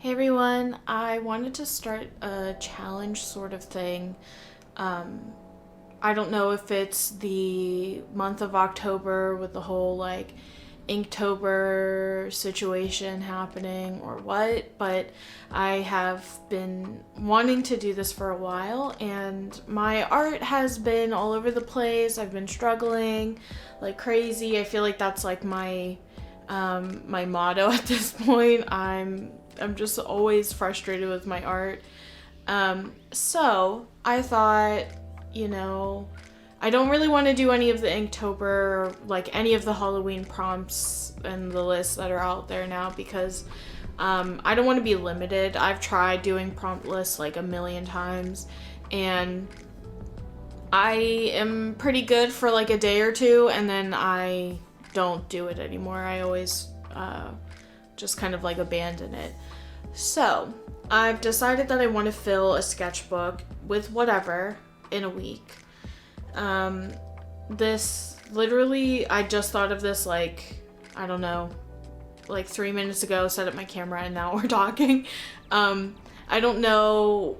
Hey everyone, I wanted to start a challenge sort of thing. I don't know if it's the month of October with the whole Inktober situation happening or what, but I have been wanting to do this for a while and my art has been all over the place. I've been struggling like crazy. I feel like that's like my motto at this point. I'm just always frustrated with my art. So I thought, I don't really want to do any of the Inktober, like any of the Halloween prompts and the lists that are out there now because I don't want to be limited. I've tried doing prompt lists like a million times and I am pretty good for like a day or two and then I don't do it anymore. I always just kind of like abandon it. So I've decided that I want to fill a sketchbook with whatever in a week. This literally, I just thought of this like 3 minutes ago, set up my camera and now we're talking. I don't know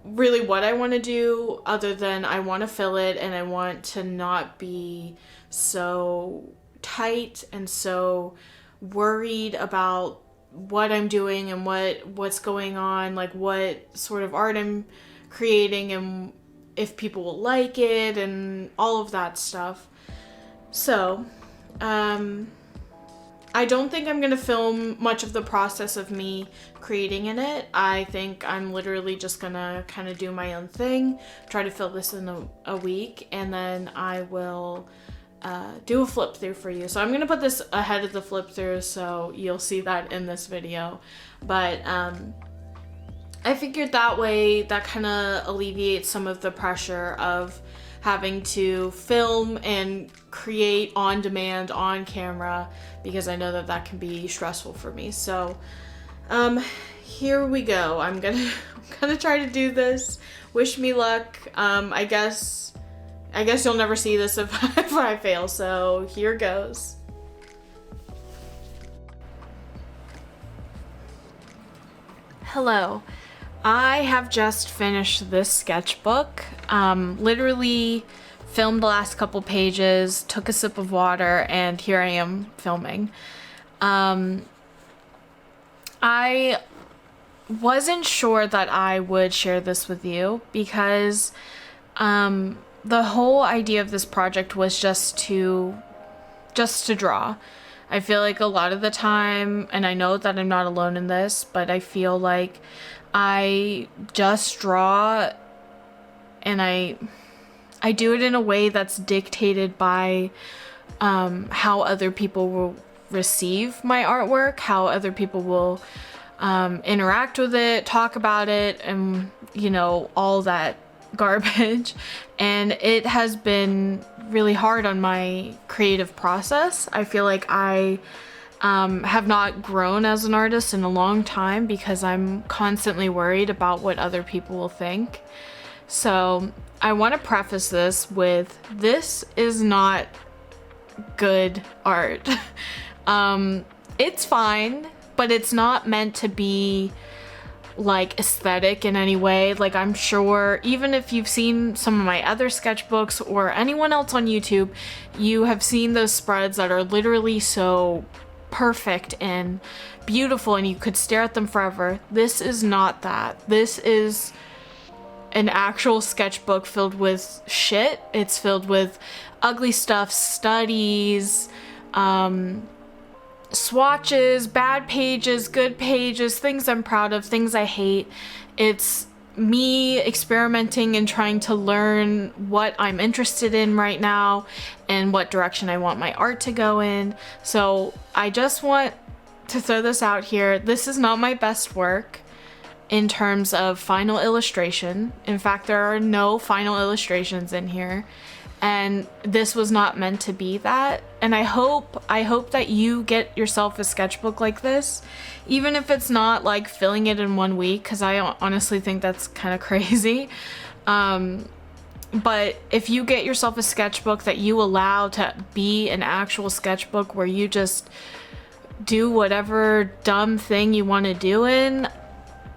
really what I want to do other than I want to fill it and I want to not be so tight and so worried about what I'm doing and what's going on, like what sort of art I'm creating and if people will like it and all of that stuff. So, I don't think I'm gonna film much of the process of me creating in it. I think I'm literally just gonna kind of do my own thing, try to fill this in a week, and then I will do a flip through for you. So I'm gonna put this ahead of the flip through so you'll see that in this video. But I figured that way that kind of alleviates some of the pressure of having to film and create on demand on camera because I know that can be stressful for me. So here we go. I'm gonna try to do this. Wish me luck. I guess you'll never see this if I fail, so here goes. Hello. I have just finished this sketchbook. Literally filmed the last couple pages, took a sip of water, and here I am filming. I wasn't sure that I would share this with you because the whole idea of this project was just to draw. I feel like a lot of the time, and I know that I'm not alone in this, but I feel like I just draw and I do it in a way that's dictated by how other people will receive my artwork, how other people will interact with it, talk about it, and all that garbage. And it has been really hard on my creative process. I feel like I have not grown as an artist in a long time because I'm constantly worried about what other people will think. So I want to preface this with, this is not good art. It's fine, but it's not meant to be like aesthetic in any way. Like, I'm sure even if you've seen some of my other sketchbooks or anyone else on YouTube, you have seen those spreads that are literally so perfect and beautiful and you could stare at them forever. This is not that. This is an actual sketchbook filled with shit. It's filled with ugly stuff, studies, swatches, bad pages, good pages, things I'm proud of, things I hate. It's me experimenting and trying to learn what I'm interested in right now and what direction I want my art to go in. So I just want to throw this out here. This is not my best work in terms of final illustration. In fact, there are no final illustrations in here. And this was not meant to be that. And I hope that you get yourself a sketchbook like this, even if it's not like filling it in 1 week, because I honestly think that's kind of crazy. But if you get yourself a sketchbook that you allow to be an actual sketchbook where you just do whatever dumb thing you want to do in,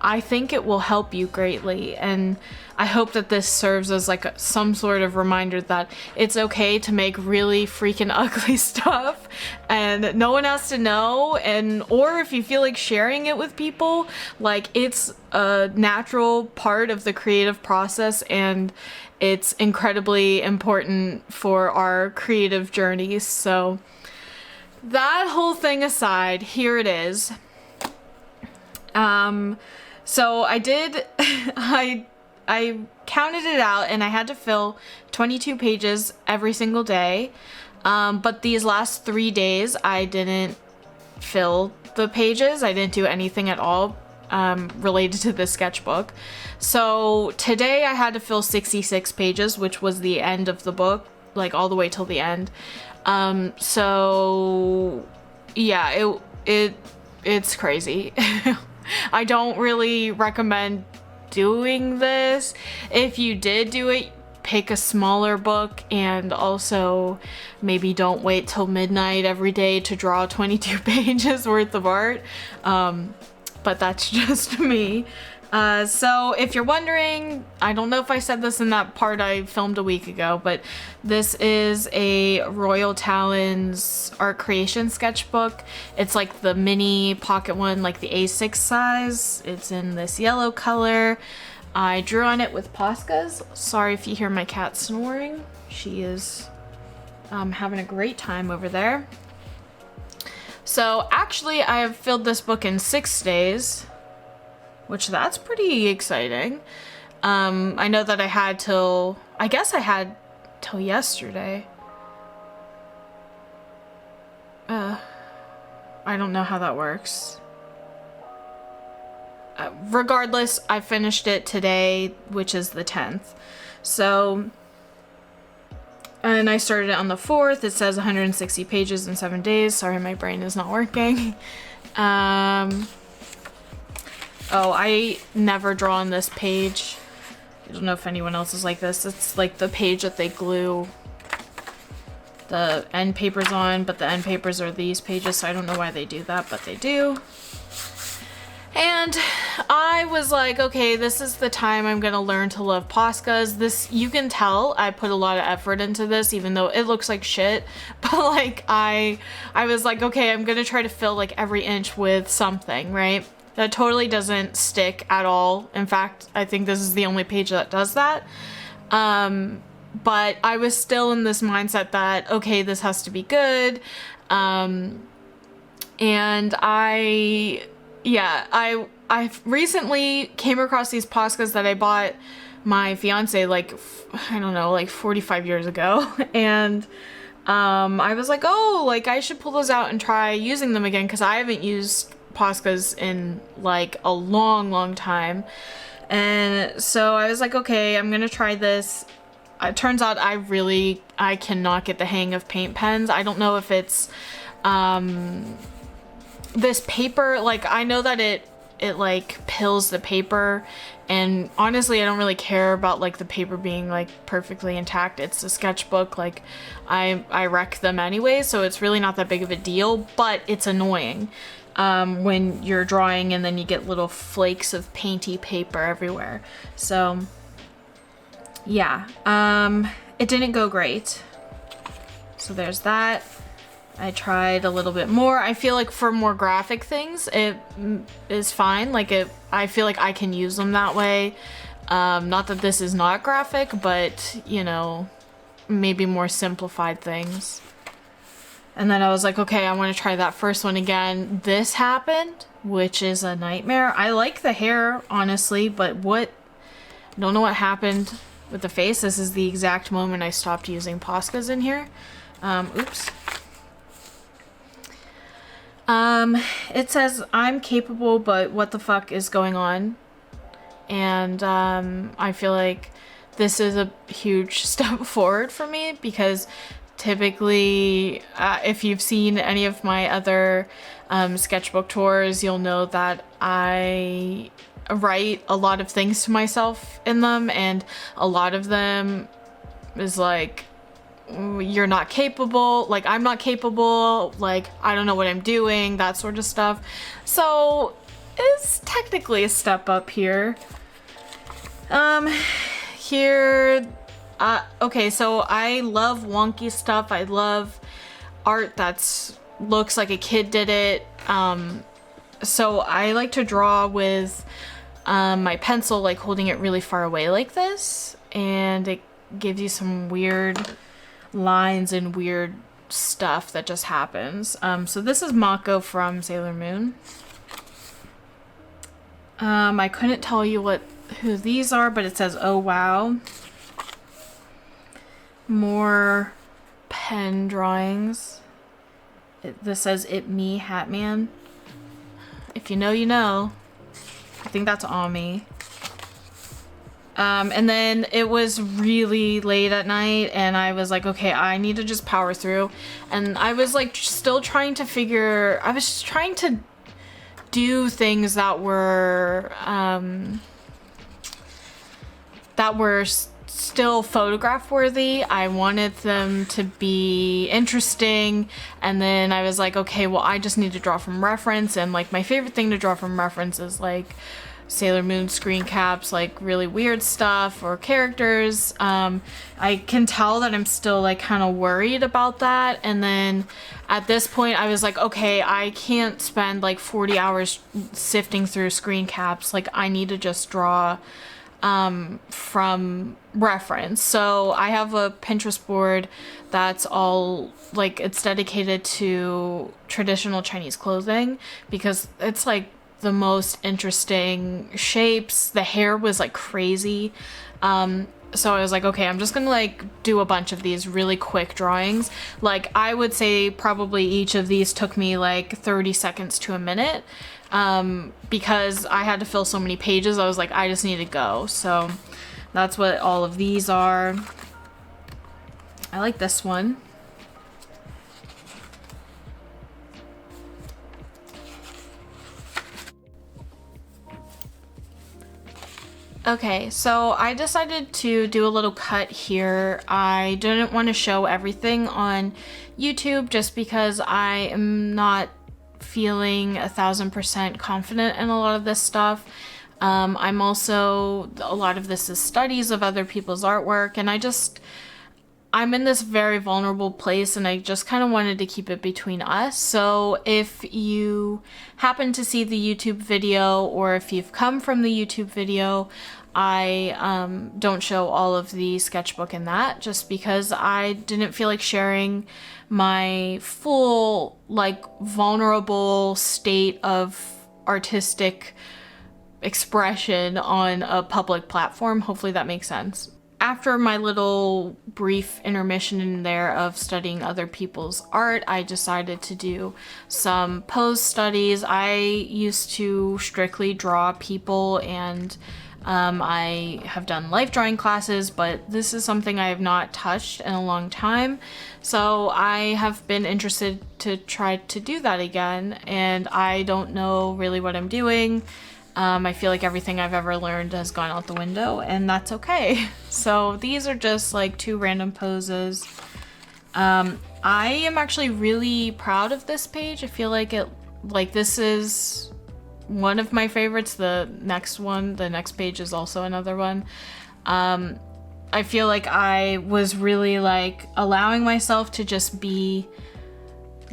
I think it will help you greatly. And I hope that this serves as like some sort of reminder that it's okay to make really freaking ugly stuff and no one has to know. And or if you feel like sharing it with people, like it's a natural part of the creative process and it's incredibly important for our creative journeys. So that whole thing aside, here it is. So I did, I counted it out and I had to fill 22 pages every single day. But these last 3 days I didn't fill the pages. I didn't do anything at all related to the sketchbook. So today I had to fill 66 pages, which was the end of the book, like all the way till the end. So yeah, it's crazy. I don't really recommend doing this. If you did do it, pick a smaller book and also maybe don't wait till midnight every day to draw 22 pages worth of art. But that's just me. So if you're wondering, I don't know if I said this in that part I filmed a week ago, but this is a Royal Talons art creation sketchbook. It's like the mini pocket one, like the A6 size. It's in this yellow color. I drew on it with Poscas. Sorry if you hear my cat snoring. She is having a great time over there. So actually I have filled this book in 6 days, which that's pretty exciting. I know that I had till yesterday. I don't know how that works. Regardless, I finished it today, which is the 10th. So, and I started it on the 4th. It says 160 pages in 7 days. Sorry, my brain is not working. Oh, I never draw on this page. I don't know if anyone else is like this. It's like the page that they glue the end papers on, but the end papers are these pages, so I don't know why they do that, but they do. And I was like, okay, this is the time I'm gonna learn to love Poscas. This, you can tell I put a lot of effort into this, even though it looks like shit. But like, I was like, okay, I'm gonna try to fill like every inch with something, right? That totally doesn't stick at all. In fact, I think this is the only page that does that. But I was still in this mindset that, okay, this has to be good. And I recently came across these Poscas that I bought my fiance like, I don't know, like 45 years ago. And I was like, oh, like I should pull those out and try using them again, because I haven't used Poscas in like a long time. And so I was like, okay, I'm gonna try this. It turns out I cannot get the hang of paint pens. I don't know if it's this paper, like I know that it like pills the paper, and honestly I don't really care about like the paper being like perfectly intact. It's a sketchbook, like I wreck them anyway, so it's really not that big of a deal, but it's annoying when you're drawing and then you get little flakes of painty paper everywhere. So yeah, it didn't go great. So there's that. I tried a little bit more. I feel like for more graphic things, it is fine. Like I feel like I can use them that way. Not that this is not graphic, but you know, maybe more simplified things. And then I was like, okay, I want to try that first one again. This happened, which is a nightmare. I like the hair, honestly, but I don't know what happened with the face. This is the exact moment I stopped using Poscas in here. Oops. It says, I'm capable, but what the fuck is going on? And I feel like this is a huge step forward for me, because typically, if you've seen any of my other sketchbook tours, you'll know that I write a lot of things to myself in them, and a lot of them is like you're not capable, like I'm not capable, like I don't know what I'm doing, that sort of stuff. So it's technically a step up here. Here, okay, so I love wonky stuff. I love art that's looks like a kid did it. So I like to draw with my pencil, like holding it really far away like this, and it gives you some weird lines and weird stuff that just happens. So this is Mako from Sailor Moon. I couldn't tell you who these are, but it says, oh wow. More pen drawings. This says, it me, Hatman. If you know, you know. I think that's Ami. And then it was really late at night and I was like, okay, I need to just power through. And I was like still trying to I was just trying to do things that were still photograph worthy. I wanted them to be interesting, and then I was like, okay, well, I just need to draw from reference, and like my favorite thing to draw from reference is like Sailor Moon screen caps, like really weird stuff or characters. I can tell that I'm still like kind of worried about that, and then at this point I was like, okay, I can't spend like 40 hours sifting through screen caps. Like I need to just draw from reference. So I have a Pinterest board that's all like, it's dedicated to traditional Chinese clothing because it's like the most interesting shapes. The hair was like crazy. So I was like, okay, I'm just gonna like do a bunch of these really quick drawings. Like I would say probably each of these took me like 30 seconds to a minute. Because I had to fill so many pages, I was like, I just need to go. So that's what all of these are. I like this one. Okay, so I decided to do a little cut here. I didn't want to show everything on YouTube just because I am not feeling 1000% confident in a lot of this stuff. I'm also, a lot of this is studies of other people's artwork, and I'm in this very vulnerable place, and I just kind of wanted to keep it between us. So if you happen to see the YouTube video, or if you've come from the YouTube video, I don't show all of the sketchbook in that, just because I didn't feel like sharing my full, like, vulnerable state of artistic expression on a public platform. Hopefully that makes sense. After my little brief intermission in there of studying other people's art, I decided to do some pose studies. I used to strictly draw people, and I have done life drawing classes, but this is something I have not touched in a long time. So I have been interested to try to do that again, and I don't know really what I'm doing. I feel like everything I've ever learned has gone out the window, and that's okay. So these are just like 2 random poses. I am actually really proud of this page. I feel like this is one of my favorites. The next page is also another one. I feel like I was really like allowing myself to just be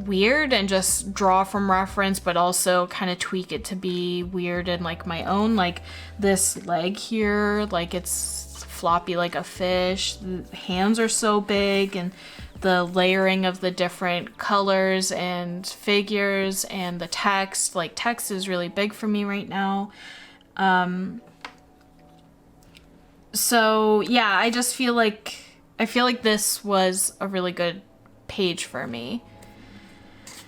weird and just draw from reference, but also kind of tweak it to be weird and like my own. Like this leg here, like it's floppy like a fish. The hands are so big, and the layering of the different colors and figures, and the text, like text is really big for me right now. So yeah, I feel like this was a really good page for me.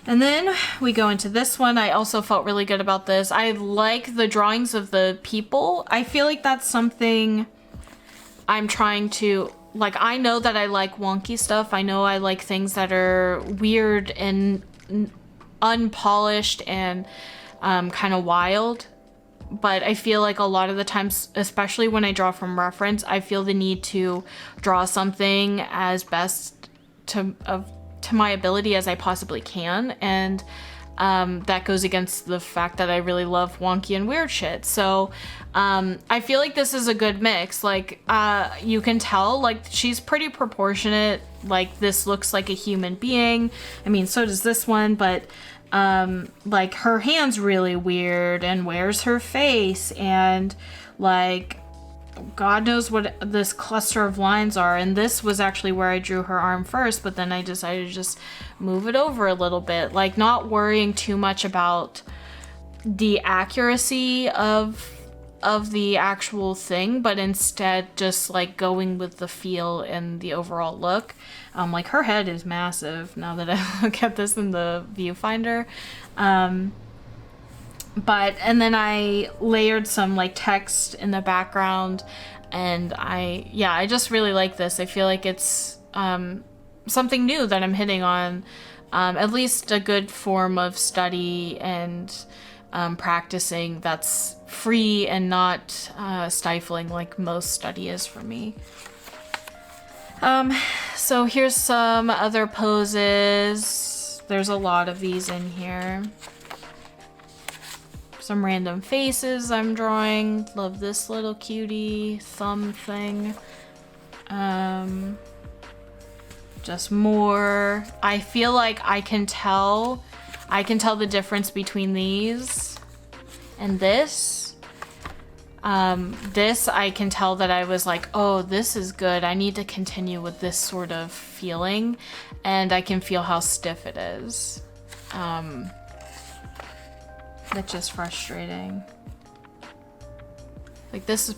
And then we go into this one. I also felt really good about this. I like the drawings of the people. I feel like that's something I'm trying to, like, I know that I like wonky stuff. I know I like things that are weird and unpolished and kind of wild. But I feel like a lot of the times, especially when I draw from reference, I feel the need to draw something as best to my ability as I possibly can, and that goes against the fact that I really love wonky and weird shit. So I feel like this is a good mix. Like you can tell, like, she's pretty proportionate. Like, this looks like a human being. I mean, so does this one, but like, her hand's really weird, and where's her face, and like, God knows what this cluster of lines are. And this was actually where I drew her arm first, but then I decided to just move it over a little bit, like, not worrying too much about the accuracy of the actual thing, but instead just like going with the feel and the overall look. Like, her head is massive now that I look at this in the viewfinder. And then I layered some like text in the background, and I just really like this. I feel like it's something new that I'm hitting on, at least a good form of study and practicing that's free and not stifling like most study is for me. So here's some other poses. There's a lot of these in here. Some random faces I'm drawing. Love this little cutie thumb thing. Just more. I feel like I can tell the difference between these and this. This I can tell that I was like, oh, this is good. I need to continue with this sort of feeling, and I can feel how stiff it is. That's just frustrating. Like, this is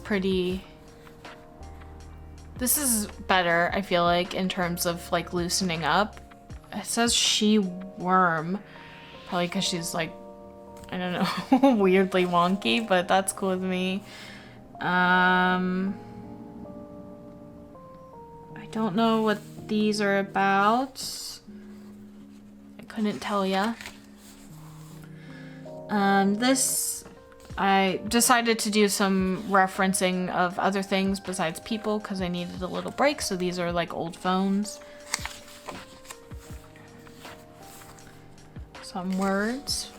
better, I feel like, in terms of like loosening up. It says she worm, probably because she's like, I don't know, weirdly wonky, but that's cool with me. I don't know what these are about. I couldn't tell ya. This, I decided to do some referencing of other things besides people because I needed a little break. So these are like old phones. Some words.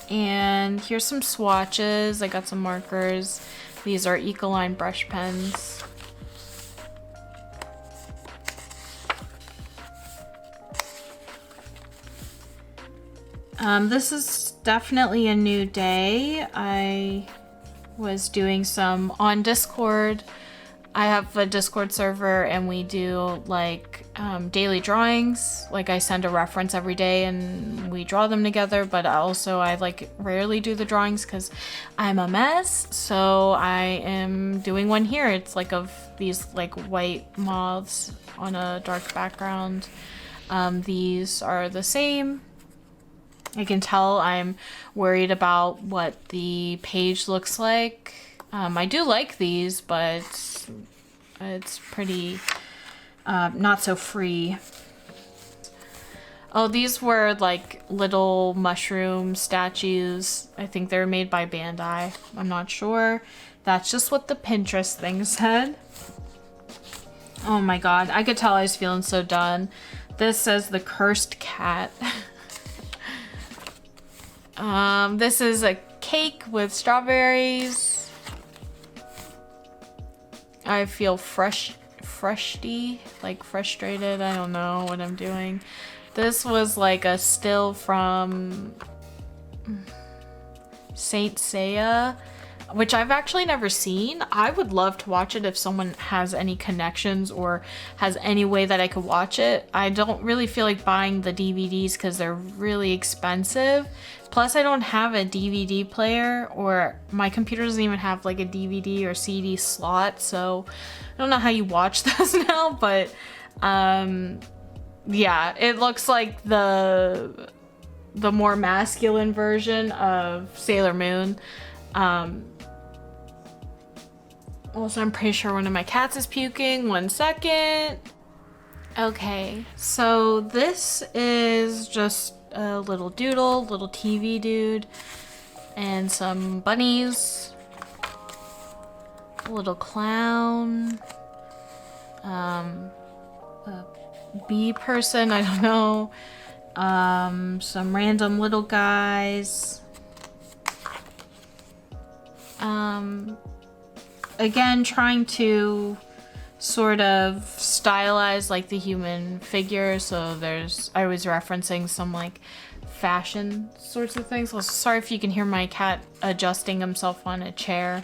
And here's some swatches. I got some markers. These are Ecoline brush pens. This is definitely a new day. I was doing some on Discord. I have a Discord server, and we do like daily drawings. Like, I send a reference every day and we draw them together, but also I like rarely do the drawings because I'm a mess. So I am doing one here. It's like of these like white moths on a dark background. These are the same. I can tell I'm worried about what the page looks like. I do like these, but it's pretty not so free. Oh, these were like little mushroom statues. I think they were made by Bandai. I'm not sure. That's just what the Pinterest thing said. Oh my god, I could tell I was feeling so done. This says the cursed cat. This is a cake with strawberries. I feel frusty, like frustrated. I don't know what I'm doing. This was like a still from Saint Seiya, which I've actually never seen. I would love to watch it if someone has any connections or has any way that I could watch it. I don't really feel like buying the DVDs because they're really expensive. Plus, I don't have a DVD player, or my computer doesn't even have like a DVD or CD slot, so I don't know how you watch those now, but yeah, it looks like the more masculine version of Sailor Moon. Also, I'm pretty sure one of my cats is puking. 1 second. Okay, so this is just a little doodle, little TV dude, and some bunnies, a little clown, a bee person, I don't know. Some random little guys. Again, trying to sort of stylize like the human figure. So I was referencing some like fashion sorts of things. Also, sorry if you can hear my cat adjusting himself on a chair.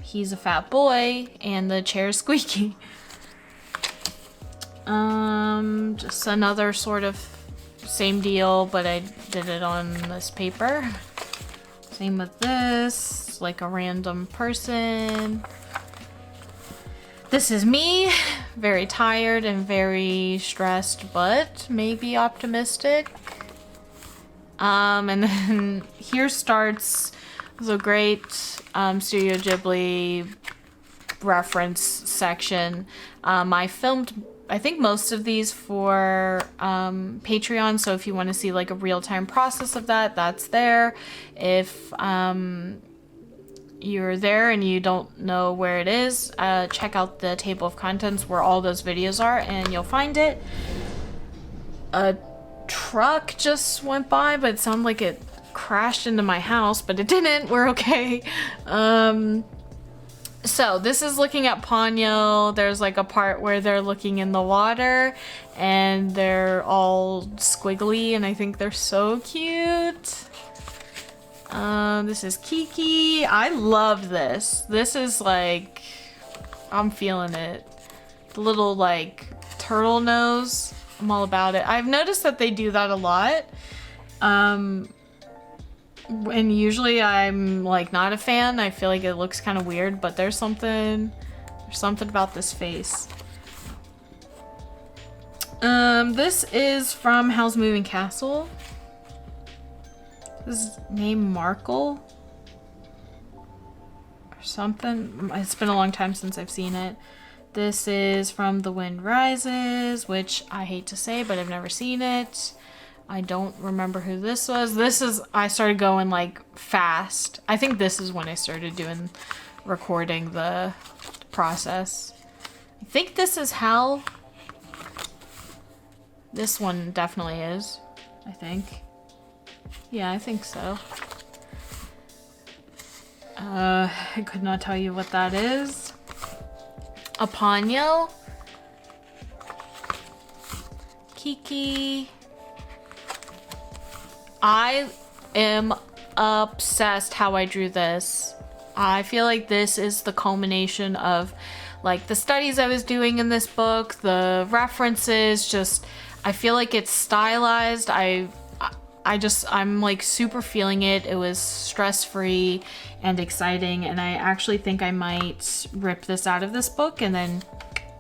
He's a fat boy and the chair is squeaky. Just another sort of same deal, but I did it on this paper. Same with this, like a random person. This is me, very tired and very stressed, but maybe optimistic. And then here starts the great Studio Ghibli reference section. I filmed, I think, most of these for Patreon, so if you want to see like a real-time process of that, that's there. If you're there and you don't know where it is, check out the table of contents where all those videos are and you'll find it. A truck just went by, but it sounded like it crashed into my house, but it didn't. We're okay. So this is looking at Ponyo. There's like a part where they're looking in the water and they're all squiggly and I think they're so cute. This is Kiki. I love this. This is like, I'm feeling it. The little like turtle nose. I'm all about it. I've noticed that they do that a lot. And usually I'm like not a fan. I feel like it looks kind of weird, but there's something about this face. This is from Howl's Moving Castle. This is named Markle or something. It's been a long time since I've seen it. This is from The Wind Rises, which I hate to say, but I've never seen it. I don't remember who this was. I started going like fast. I think this is when I started recording the process. I think this is Hal. This one definitely is, I think. Yeah, I think so. I could not tell you what that is. A Ponyo. Kiki. I am obsessed how I drew this. I feel like this is the culmination of like the studies I was doing in this book, the references, just I feel like it's stylized. I'm like super feeling it. It was stress-free and exciting, and I actually think I might rip this out of this book and then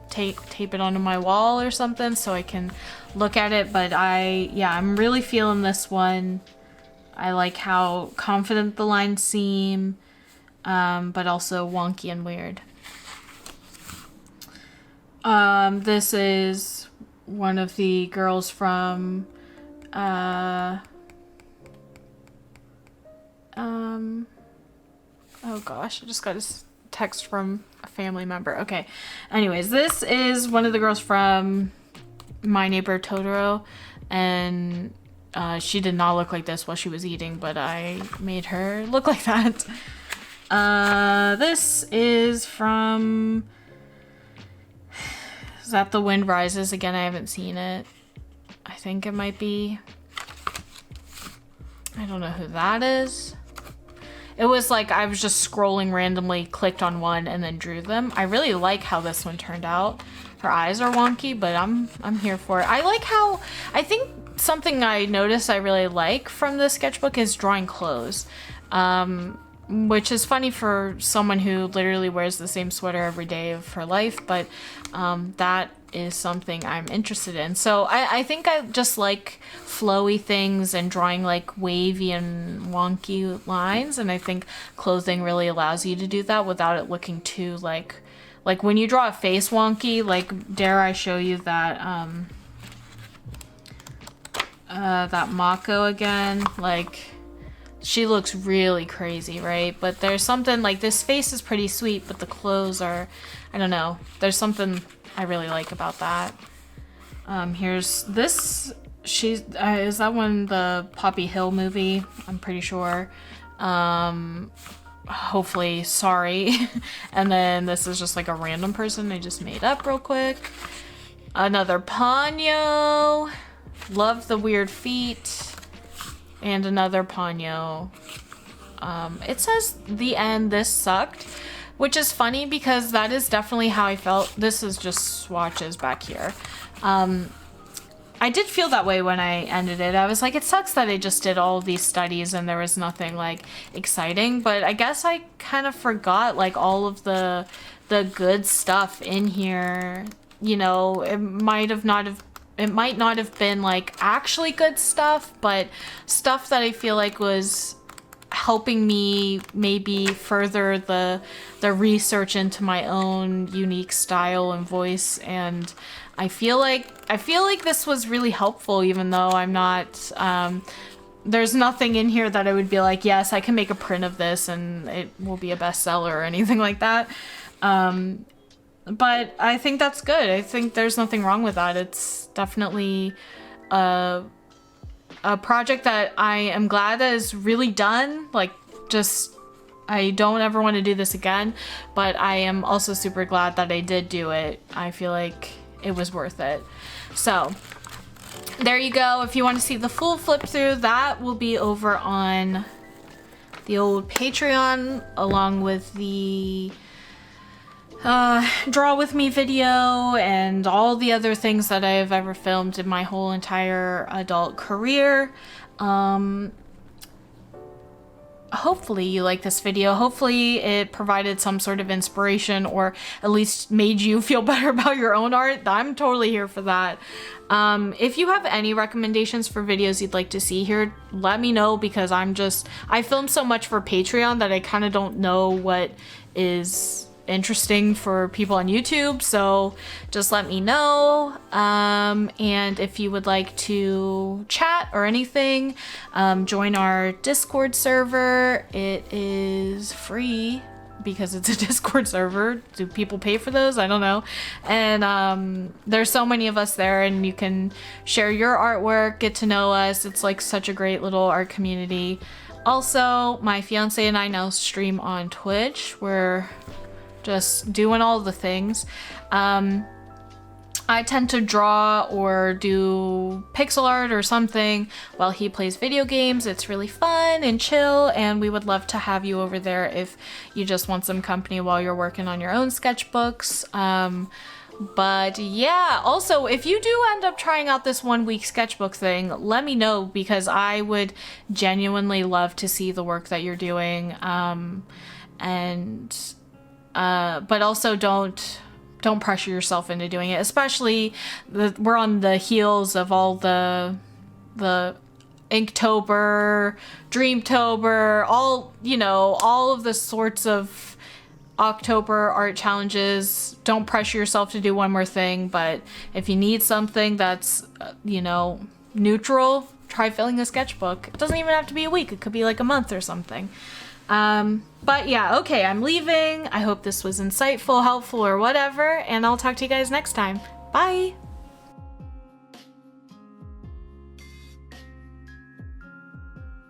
tape it onto my wall or something so I can look at it. But I'm really feeling this one. I like how confident the lines seem, but also wonky and weird. This is one of the girls from oh gosh, I just got a text from a family member. Okay. Anyways, this is one of the girls from My Neighbor Totoro, and she did not look like this while she was eating, but I made her look like that. This is from... Is that The Wind Rises? Again, I haven't seen it. I think it might be... I don't know who that is. It was like I was just scrolling randomly, clicked on one, and then drew them. I really like how this one turned out. Her eyes are wonky, but I'm here for it. I like how... I think something I noticed I really like from the sketchbook is drawing clothes. Which is funny for someone who literally wears the same sweater every day of her life, but that is something I'm interested in. So I think I just like flowy things and drawing like wavy and wonky lines, and I think clothing really allows you to do that without it looking too like when you draw a face wonky, like dare I show you that that Mako again, like she looks really crazy, right? But there's something like this face is pretty sweet, but the clothes are, I don't know, there's something I really like about that. Here's this. Is that one the Poppy Hill movie? I'm pretty sure. Hopefully, sorry. And then this is just like a random person I just made up real quick. Another Ponyo. Love the weird feet. And another Ponyo. It says the end, this sucked, which is funny because that is definitely how I felt. This is just swatches back here. I did feel that way when I ended it. I was like, it sucks that I just did all of these studies and there was nothing like exciting, but I guess I kind of forgot like all of the good stuff in here. You know, it might not have been like actually good stuff, but stuff that I feel like was helping me maybe further the research into my own unique style and voice. And I feel like this was really helpful, even though I'm not, there's nothing in here that I would be like, yes, I can make a print of this and it will be a bestseller or anything like that. But I think that's good. I think there's nothing wrong with that. It's definitely a project that I am glad that is really done. Like, just, I don't ever want to do this again, but I am also super glad that I did do it. I feel like it was worth it. So there you go. If you want to see the full flip through, that will be over on the old Patreon, along with the draw with me video and all the other things that I have ever filmed in my whole entire adult career. Hopefully you like this video. Hopefully it provided some sort of inspiration, or at least made you feel better about your own art. I'm totally here for that. If you have any recommendations for videos you'd like to see here, let me know, because I film so much for Patreon that I kind of don't know what is interesting for people on YouTube, so just let me know. And if you would like to chat or anything, join our Discord server. It is free because it's a Discord server. Do people pay for those? I don't know. And there's so many of us there, and you can share your artwork, get to know us. It's like such a great little art community. Also, my fiance and I now stream on Twitch. We're just doing all the things. I tend to draw or do pixel art or something while he plays video games. It's really fun and chill, and we would love to have you over there if you just want some company while you're working on your own sketchbooks. But yeah, also, if you do end up trying out this 1 week sketchbook thing, let me know, because I would genuinely love to see the work that you're doing. But also don't pressure yourself into doing it, especially we're on the heels of all the Inktober, Dreamtober, all of the sorts of October art challenges. Don't pressure yourself to do one more thing, but if you need something that's neutral, try filling a sketchbook. It doesn't even have to be a week, it could be like a month or something. But yeah, okay, I'm leaving. I hope this was insightful, helpful, or whatever, and I'll talk to you guys next time. Bye!